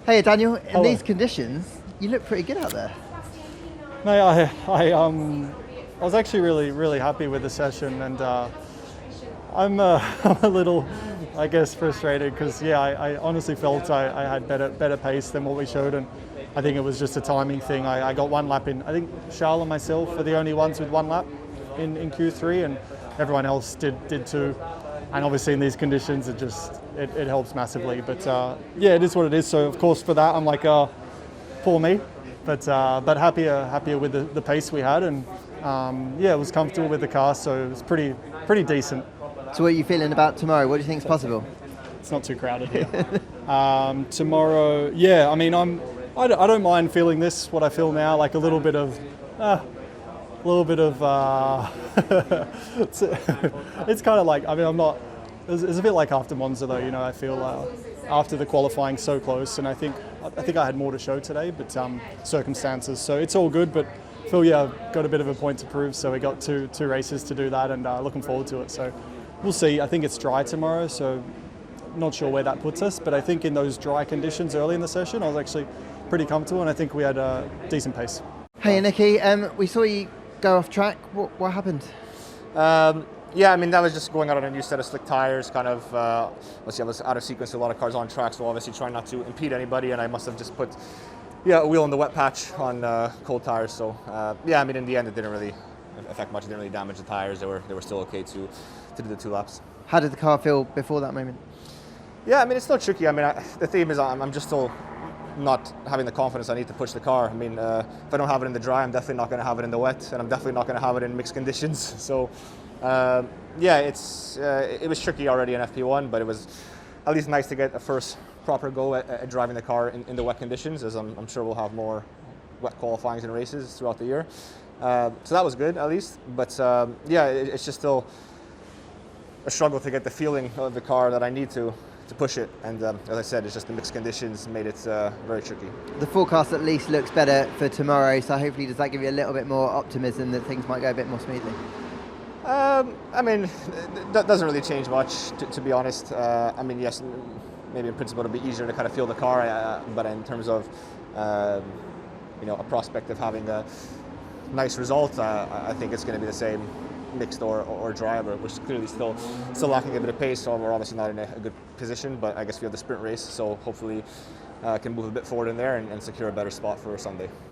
Hey Daniel, in Hello. these conditions, you look pretty good out there. No, I was actually really happy with the session, and I'm I'm a little, I guess, frustrated because I honestly felt I had better pace than what we showed, and I think it was just a timing thing. I got one lap in. I think Charles and myself are the only ones with one lap in Q3, and everyone else did too. And obviously in these conditions, it helps massively. But yeah, it is what it is. So of course for that, I'm like, poor me. But happier with the pace we had, and yeah, it was comfortable with the car, so it was pretty decent. So what are you feeling about tomorrow? What do you think is possible? It's not too crowded here. Tomorrow, yeah, I mean, I don't mind feeling this, what I feel now, like a little bit of, it's kind of like, I mean, I'm not, it's a bit like after Monza though, you know, I feel after the qualifying so close, and I think I had more to show today, but circumstances, so it's all good, but I feel, yeah, I've got a bit of a point to prove, so we got two races to do that, and looking forward to it, so we'll see. I think it's dry tomorrow, so not sure where that puts us, but I think in those dry conditions early in the session, I was actually pretty comfortable, and I think we had a decent pace. Hey Nicky, we saw you go off track. What happened? Yeah, I mean, that was just going out on a new set of slick tires, kind of, obviously I was out of sequence to a lot of cars on track, so obviously trying not to impede anybody, and I must have just put, a wheel in the wet patch on cold tires, so yeah, I mean, in the end it didn't really affect much, it didn't really damage the tires, they were still okay to do the 2 laps. How did the car feel before that moment? Yeah, I mean, it's still tricky. I mean, the theme is I'm just still not having the confidence I need to push the car. I mean, if I don't have it in the dry, I'm definitely not going to have it in the wet, and I'm definitely not going to have it in mixed conditions. So, yeah, it was tricky already in FP1, but it was at least nice to get a first proper go at driving the car in the wet conditions, as I'm sure we'll have more wet qualifyings and races throughout the year. So that was good, at least. But yeah, it's just still a struggle to get the feeling of the car that I need to push it, and as I said, it's just the mixed conditions made it very tricky. The forecast at least looks better for tomorrow, so hopefully does that give you a little bit more optimism that things might go a bit more smoothly? I mean, that doesn't really change much, to be honest. I mean, yes, maybe in principle it'll be easier to kind of feel the car, but in terms of a prospect of having a nice result, I think it's going to be the same mixed or dry, but we're clearly still lacking a bit of pace, so we're obviously not in a good position, but I guess we have the sprint race, so hopefully can move a bit forward in there and secure a better spot for Sunday.